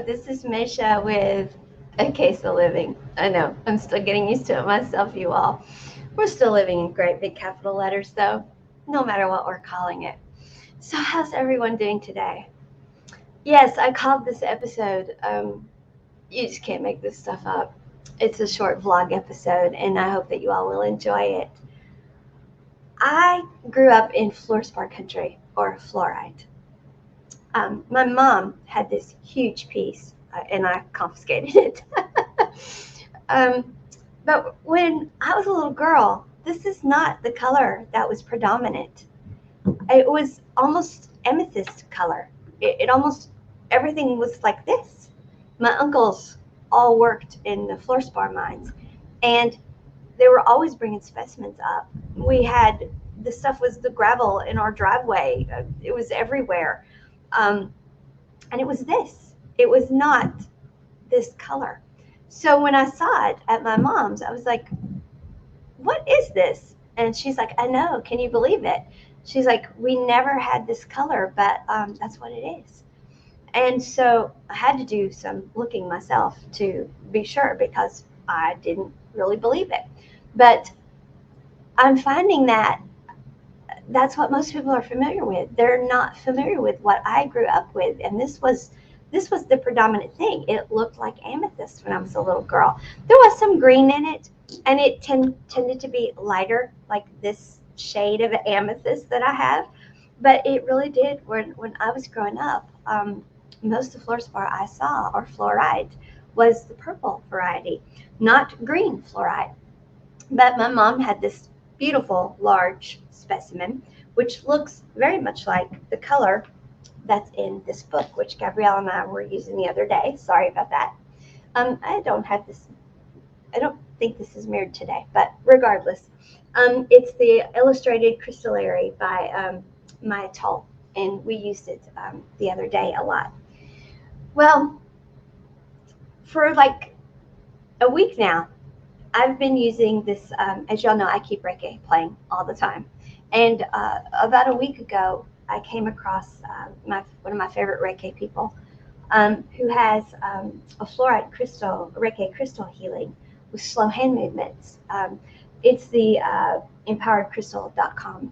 this is Maysha with A Case of Living. I know, I'm still getting used to it myself, you all. We're still living in great big capital letters, though, no matter what we're calling it. So, how's everyone doing today? Yes, I called this episode, You Just Can't Make This Stuff Up. It's a short vlog episode, and I hope that you all will enjoy it. I grew up in fluorspar country, or fluorite. My mom had this huge piece, and I confiscated it. um, but when I was a little girl, this is not the color that was predominant. It was almost amethyst color. It almost, everything was like this. My uncles all worked in the fluorspar mines, and they were always bringing specimens up. We had, the stuff was the gravel in our driveway. It was everywhere. Um, and it was this. It was not this color. So when I saw it at my mom's, I was like, what is this? And she's like, I know. Can you believe it? She's like, we never had this color, but that's what it is. And so I had to do some looking myself to be sure because I didn't really believe it. But I'm finding that that's what most people are familiar with. They're not familiar with what I grew up with, and this was the predominant thing. It looked like amethyst when I was a little girl. There was some green in it, and it tended to be lighter, like this shade of amethyst that I have. But it really did when I was growing up. Most of the fluorspar I saw, or fluorite, was the purple variety, not green fluorite. But my mom had this beautiful large specimen, which looks very much like the color that's in this book, which Gabrielle and I were using the other day. Sorry about that. I don't have this, I don't think this is mirrored today, but regardless, it's the Illustrated Crystallary by Maia Toll, and we used it the other day a lot. Well, for like a week now, I've been using this, as y'all know, I keep Reiki playing all the time. And about a week ago, I came across one of my favorite Reiki people who has a fluorite crystal, Reiki crystal healing with slow hand movements. It's the empoweredcrystal.com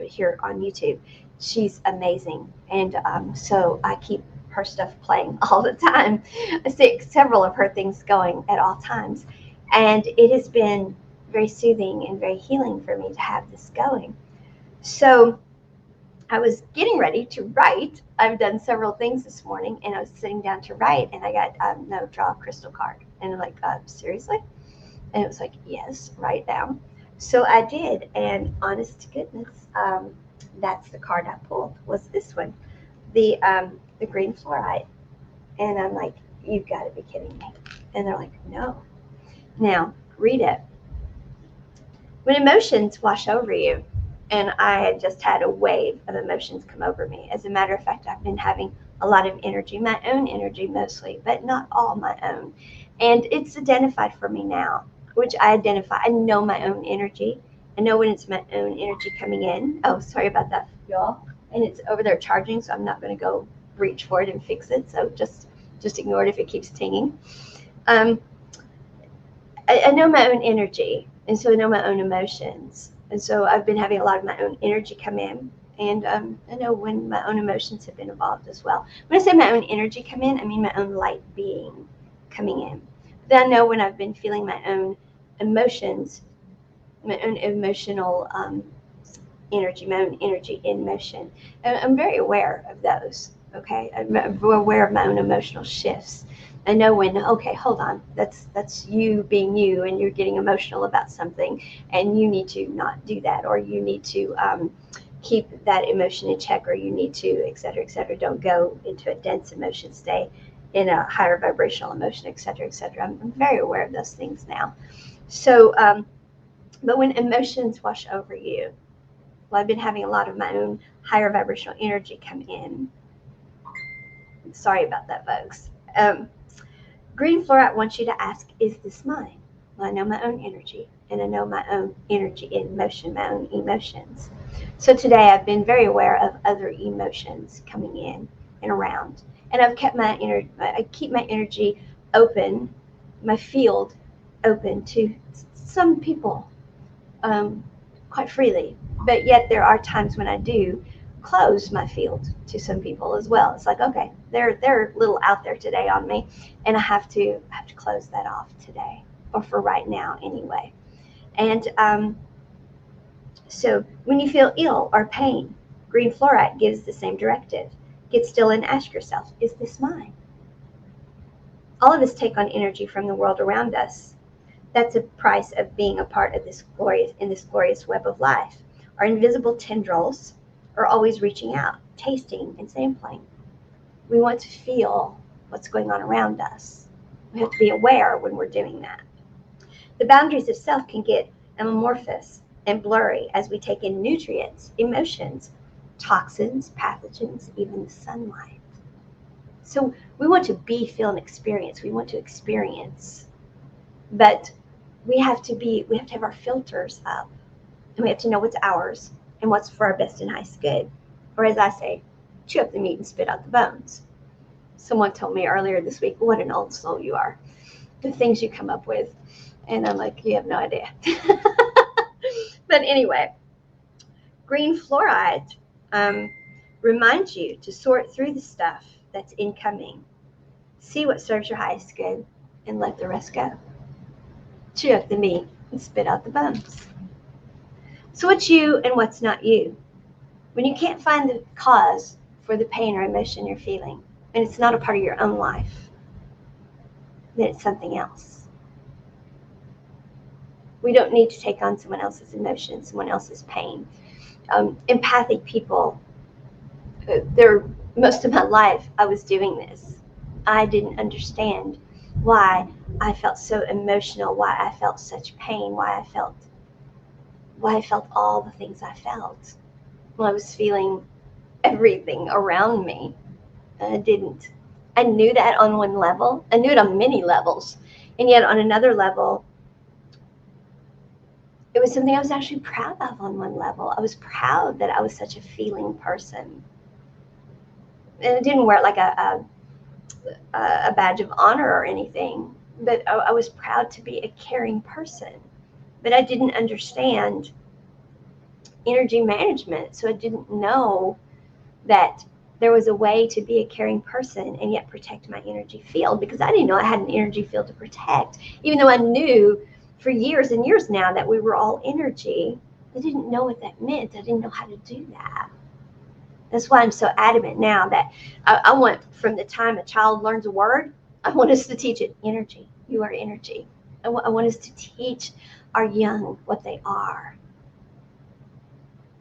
here on YouTube. She's amazing. And so I keep her stuff playing all the time. I see several of her things going at all times. And it has been very soothing and very healing for me to have this going. So I was getting ready to write. I've done several things this morning, and I was sitting down to write, and I got no, draw a crystal card. And I'm like, seriously? And it was like, yes, write down. So I did, and honest to goodness, that's the card I pulled, was this one, the Green Fluorite. And I'm like, you've got to be kidding me. And they're like, no. Now, read it. When emotions wash over you, and I had just had a wave of emotions come over me. As a matter of fact, I've been having a lot of energy, my own energy mostly, but not all my own. And it's identified for me now, which I identify. I know my own energy. I know when it's my own energy coming in. Oh, sorry about that, y'all. And it's over there charging, so I'm not going to go reach for it and fix it. So just ignore it if it keeps tinging. I know my own energy, and so I know my own emotions. And so I've been having a lot of my own energy come in, and I know when my own emotions have been involved as well. When I say my own energy come in, I mean my own light being coming in. Then I know when I've been feeling my own emotions, my own emotional energy, my own energy in motion. And I'm very aware of those, okay? I'm aware of my own emotional shifts. I know when, okay, hold on, that's you being you, and you're getting emotional about something, and you need to not do that, or you need to keep that emotion in check, or you need to, et cetera, et cetera. Don't go into a dense emotion, stay in a higher vibrational emotion, et cetera, et cetera. I'm very aware of those things now. So, but when emotions wash over you, well, I've been having a lot of my own higher vibrational energy come in. Sorry about that, folks. Green Fluorite wants you to ask, is this mine? Well, I know my own energy, and I know my own energy in motion, my own emotions. So today I've been very aware of other emotions coming in and around. And I've kept my energy, I keep my energy open, my field open to some people quite freely. But yet there are times when I do close my field to some people as well. It's like, okay, they're a little out there today on me, and I have to close that off today, or for right now anyway. And so when you feel ill or pain, green fluorite gives the same directive. Get still and ask yourself, is this mine? All of us take on energy from the world around us. That's a price of being a part of this glorious web of life. Our invisible tendrils are always reaching out, tasting and sampling. We want to feel what's going on around us. We have to be aware when we're doing that. The boundaries of self can get amorphous and blurry as we take in nutrients, emotions, toxins, pathogens, even the sunlight. So we want to be, feel, and experience. We want to experience. But we have to have our filters up, and we have to know what's ours and what's for our best and highest good. Or as I say, chew up the meat and spit out the bones. Someone told me earlier this week, what an old soul you are. The things you come up with. And I'm like, you have no idea. But anyway, green fluoride reminds you to sort through the stuff that's incoming. See what serves your highest good and let the rest go. Chew up the meat and spit out the bones. So what's you and what's not you? When you can't find the cause for the pain or emotion you're feeling, and it's not a part of your own life, then it's something else. We don't need to take on someone else's emotion, someone else's pain. Empathic people, most of my life I was doing this. I didn't understand why I felt so emotional, why I felt such pain, why I felt all the things I felt. Well, I was feeling everything around me. And I didn't. I knew that on one level. I knew it on many levels. And yet on another level, it was something I was actually proud of on one level. I was proud that I was such a feeling person. And I didn't wear it like a badge of honor or anything, but I was proud to be a caring person. But I didn't understand energy management, so I didn't know that there was a way to be a caring person and yet protect my energy field, because I didn't know I had an energy field to protect, even though I knew for years and years now that we were all energy. I didn't know what that meant. I didn't know how to do that. That's why I'm so adamant now that I want, from the time a child learns a word, I want us to teach it energy. You are energy. I want us to teach our young what they are.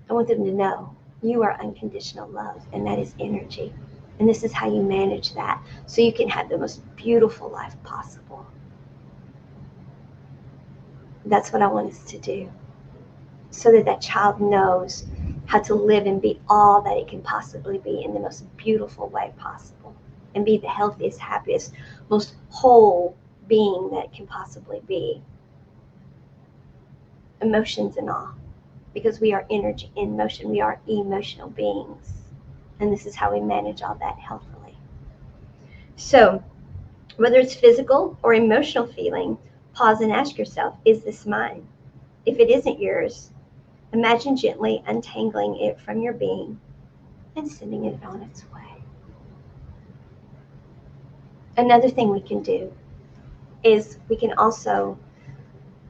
I want them to know you are unconditional love, and that is energy. And this is how you manage that so you can have the most beautiful life possible. That's what I want us to do, so that that child knows how to live and be all that it can possibly be in the most beautiful way possible, and be the healthiest, happiest, most whole being that it can possibly be. Emotions and all. Because we are energy in motion. We are emotional beings. And this is how we manage all that healthily. So, whether it's physical or emotional feeling, pause and ask yourself, is this mine? If it isn't yours, imagine gently untangling it from your being and sending it on its way. Another thing we can do is we can also,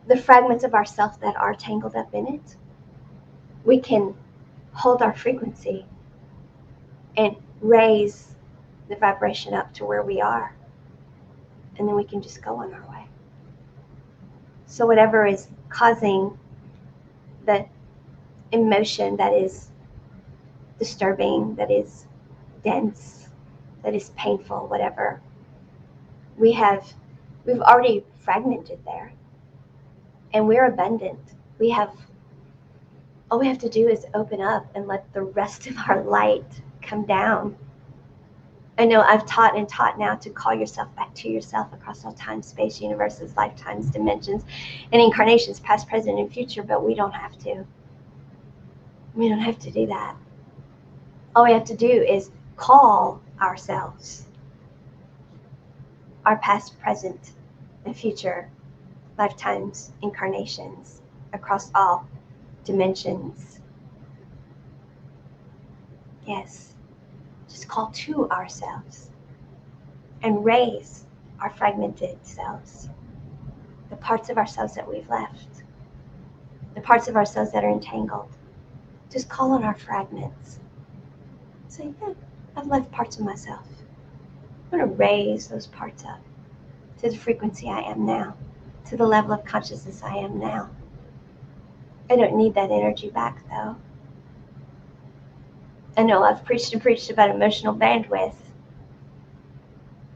the fragments of ourself that are tangled up in it, we can hold our frequency and raise the vibration up to where we are. And then we can just go on our way. So whatever is causing the emotion that is disturbing, that is dense, that is painful, whatever, we've already fragmented there. And we're abundant. All we have to do is open up and let the rest of our light come down. I know I've taught now to call yourself back to yourself across all time, space, universes, lifetimes, dimensions, and incarnations, past, present, and future, but we don't have to. We don't have to do that. All we have to do is call ourselves our past, present, and future lifetimes, incarnations, across all dimensions. Yes, just call to ourselves and raise our fragmented selves, the parts of ourselves that we've left, the parts of ourselves that are entangled. Just call on our fragments. Say, yeah, I've left parts of myself. I'm going to raise those parts up to the frequency I am now, to the level of consciousness I am now. I don't need that energy back, though. I know I've preached and preached about emotional bandwidth.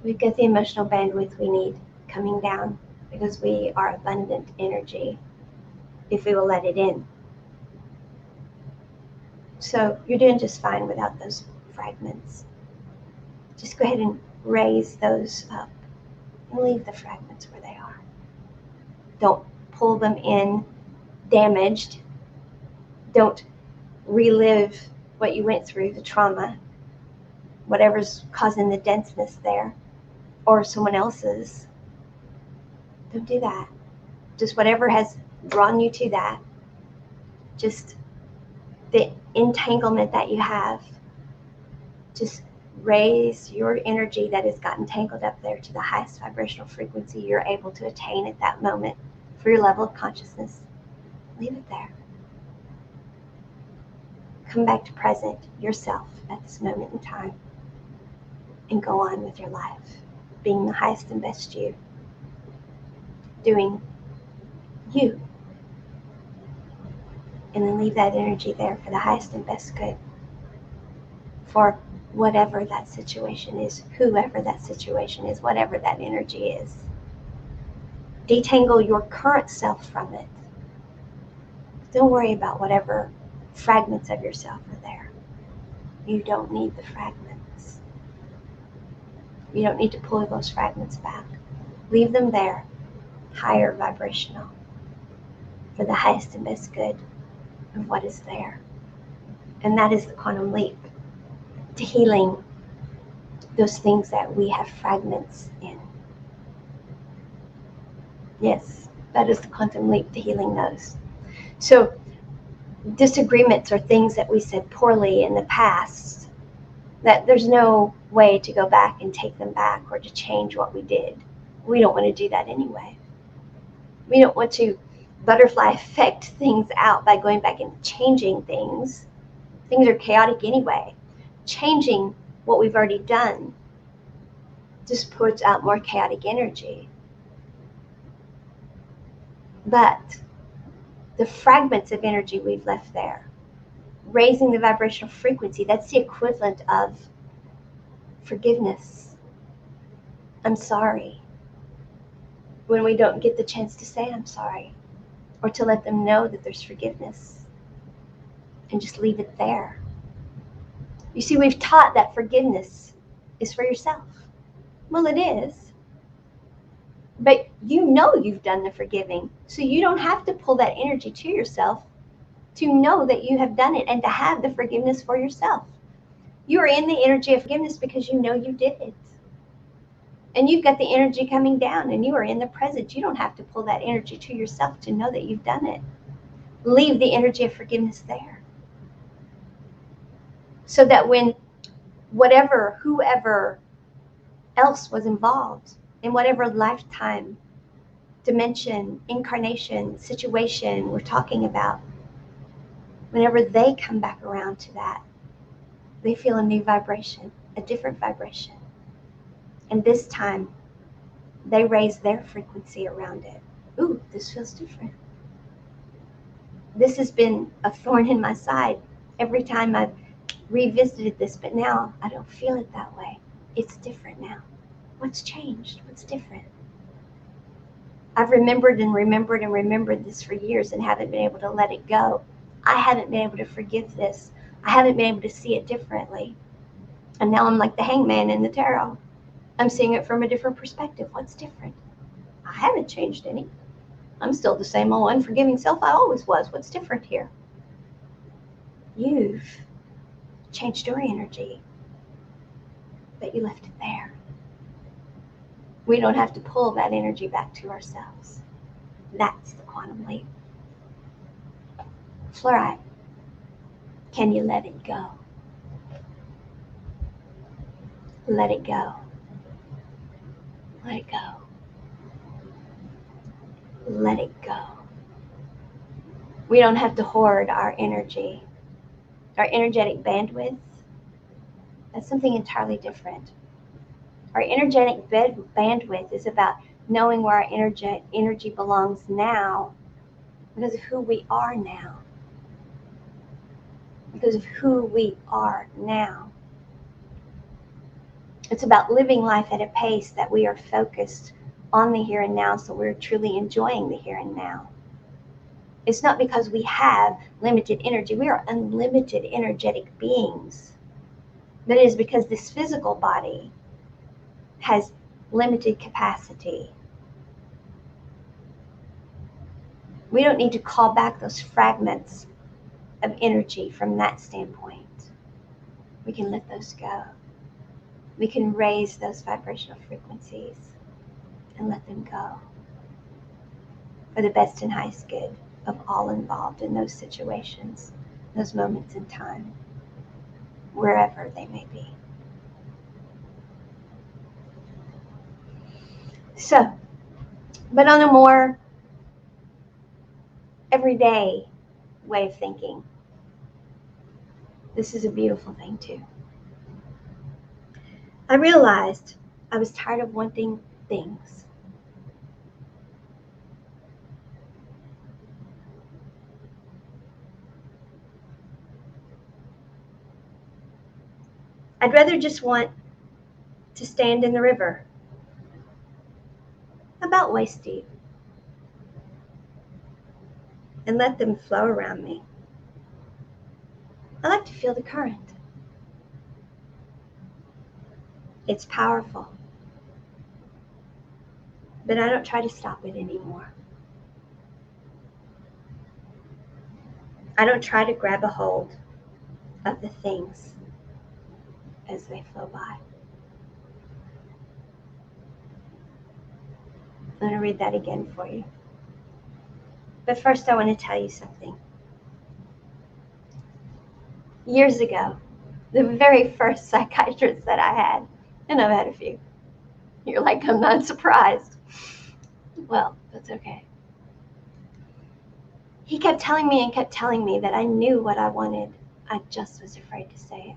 We've got the emotional bandwidth we need coming down because we are abundant energy if we will let it in. So you're doing just fine without those fragments. Just go ahead and raise those up and leave the fragments where they are. Don't pull them in damaged. Don't relive what you went through, the trauma, whatever's causing the denseness there, or someone else's. Don't do that. Just whatever has drawn you to that, just the entanglement that you have, just raise your energy that has gotten tangled up there to the highest vibrational frequency you're able to attain at that moment for your level of consciousness. Leave it there. Come back to present yourself at this moment in time and go on with your life, being the highest and best you, doing you. And then leave that energy there for the highest and best good, for whatever that situation is, whoever that situation is, whatever that energy is. Detangle your current self from it. Don't worry about whatever fragments of yourself are there. You don't need the fragments. You don't need to pull those fragments back. Leave them there, higher vibrational, for the highest and best good of what is there. And that is the quantum leap to healing those things that we have fragments in. Yes, that is the quantum leap to healing those. So disagreements are things that we said poorly in the past, that there's no way to go back and take them back or to change what we did. We don't want to do that anyway. We don't want to butterfly effect things out by going back and changing things. Things are chaotic anyway. Changing what we've already done just puts out more chaotic energy. But the fragments of energy we've left there, raising the vibrational frequency, that's the equivalent of forgiveness. I'm sorry. When we don't get the chance to say I'm sorry, or to let them know that there's forgiveness, and just leave it there. You see, we've taught that forgiveness is for yourself. Well, it is. But you know you've done the forgiving, so you don't have to pull that energy to yourself to know that you have done it and to have the forgiveness for yourself. You are in the energy of forgiveness because you know you did it. And you've got the energy coming down and you are in the present. You don't have to pull that energy to yourself to know that you've done it. Leave the energy of forgiveness there. So that when whoever else was involved in whatever lifetime, dimension, incarnation, situation we're talking about, whenever they come back around to that, they feel a new vibration, a different vibration. And this time, they raise their frequency around it. Ooh, this feels different. This has been a thorn in my side every time I've revisited this, but now I don't feel it that way. It's different now. What's changed? What's different? I've remembered and remembered and remembered this for years and haven't been able to let it go. I haven't been able to forgive this. I haven't been able to see it differently. And now I'm like the hangman in the tarot. I'm seeing it from a different perspective. What's different? I haven't changed any. I'm still the same old unforgiving self I always was. What's different here? You've changed your energy, but you left it there. We don't have to pull that energy back to ourselves. That's the quantum leap. Fluorite, can you let it go? Let it go. Let it go. Let it go. We don't have to hoard our energy, our energetic bandwidth. That's something entirely different. Our energetic bandwidth is about knowing where our energy belongs now because of who we are now. Because of who we are now. It's about living life at a pace that we are focused on the here and now, so we're truly enjoying the here and now. It's not because we have limited energy. We are unlimited energetic beings. But it is because this physical body has limited capacity. We don't need to call back those fragments of energy from that standpoint. We can let those go. We can raise those vibrational frequencies and let them go for the best and highest good of all involved in those situations, those moments in time, wherever they may be. So, but on a more everyday way of thinking, this is a beautiful thing too. I realized I was tired of wanting things. I'd rather just want to stand in the river, about waist deep, and let them flow around me. I like to feel the current. It's powerful. But I don't try to stop it anymore. I don't try to grab a hold of the things as they flow by. I'm going to read that again for you. But first I want to tell you something. Years ago, the very first psychiatrist that I had, and I've had a few. You're like, I'm not surprised. Well, that's okay. He kept telling me that I knew what I wanted. I just was afraid to say it.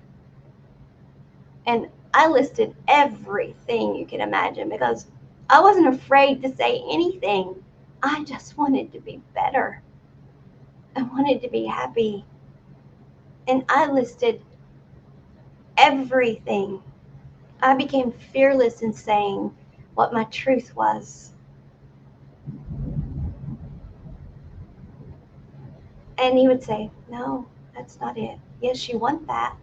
And I listed everything you can imagine because I wasn't afraid to say anything. I just wanted to be better. I wanted to be happy. And I listed everything. I became fearless in saying what my truth was. And he would say, no, that's not it. Yes, you want that,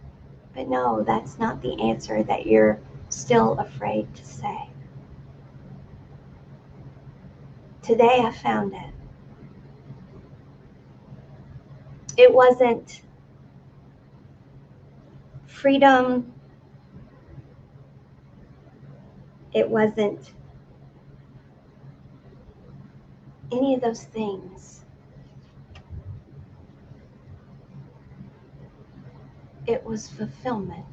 but no, that's not the answer that you're still afraid to say. Today I found it. It wasn't freedom. It wasn't any of those things. It was fulfillment.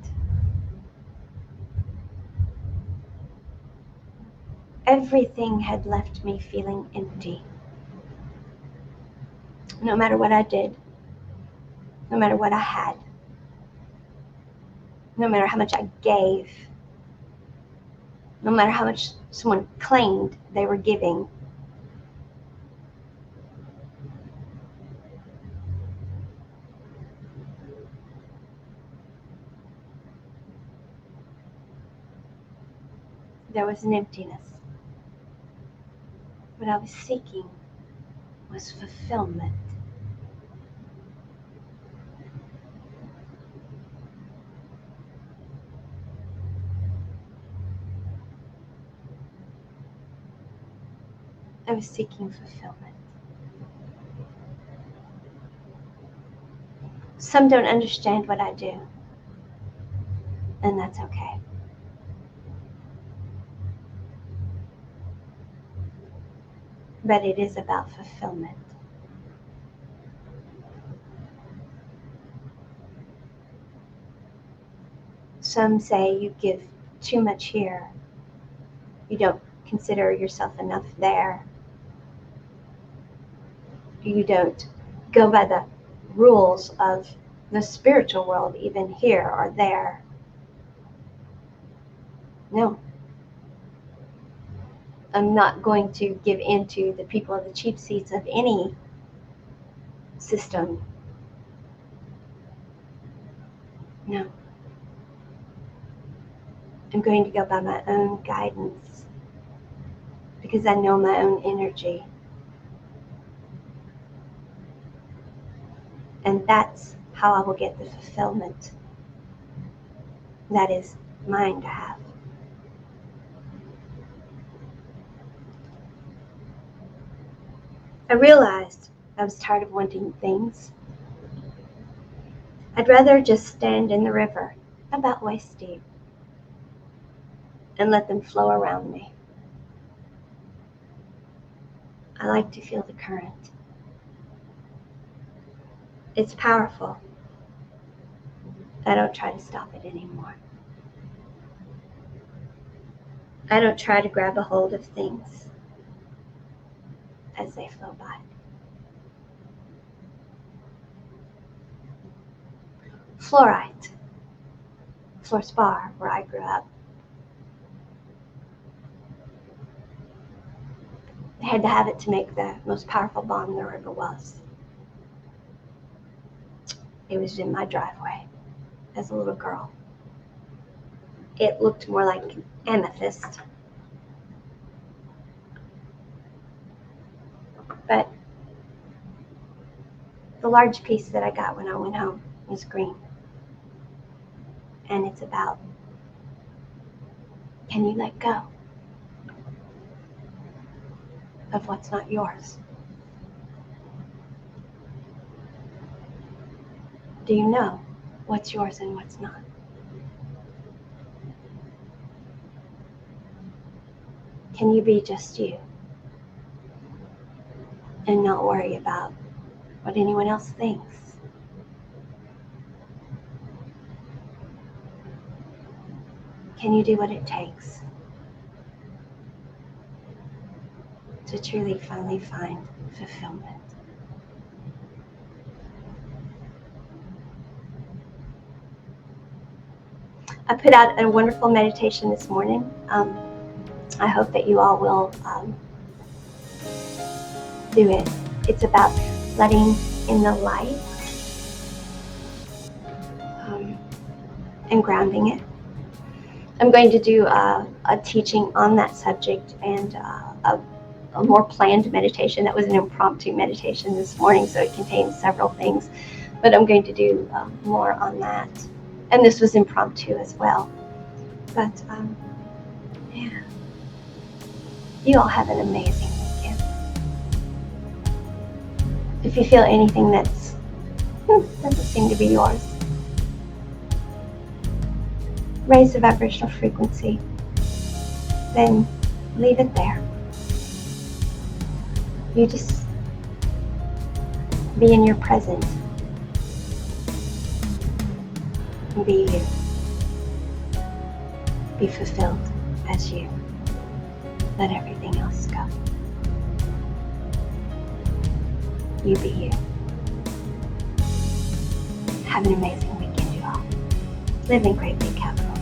Everything had left me feeling empty. No matter what I did, no matter what I had, no matter how much I gave, no matter how much someone claimed they were giving, there was an emptiness. What I was seeking was fulfillment. I was seeking fulfillment. Some don't understand what I do, and that's okay. but it is about fulfillment. Some say you give too much here. You don't consider yourself enough there. You don't go by the rules of the spiritual world, even here or there. No. I'm not going to give in to the people of the cheap seats of any system. No. I'm going to go by my own guidance because I know my own energy. And that's how I will get the fulfillment that is mine to have. I realized I was tired of wanting things. I'd rather just stand in the river, about waist deep, and let them flow around me. I like to feel the current. It's powerful. I don't try to stop it anymore. I don't try to grab a hold of things as they flow by. Fluorite, fluorspar, where I grew up. They had to have it to make the most powerful bomb there ever was. It was in my driveway as a little girl. It looked more like amethyst. But the large piece that I got when I went home was green. And it's about, can you let go of what's not yours? Do you know what's yours and what's not? Can you be just you and not worry about what anyone else thinks? Can you do what it takes to truly finally find fulfillment? I put out a wonderful meditation this morning. I hope that you all will do it. It's about letting in the light and grounding it. I'm going to do a teaching on that subject and a more planned meditation. That was an impromptu meditation this morning, so it contains several things. But I'm going to do more on that. And this was impromptu as well. But yeah, you all have an amazing weekend. If you feel anything that's doesn't seem to be yours, raise the vibrational frequency, then leave it there. You just be in your present and be you. Be fulfilled as you. Let everything else go. You be you. Have an amazing weekend, you all. Live in great big capital.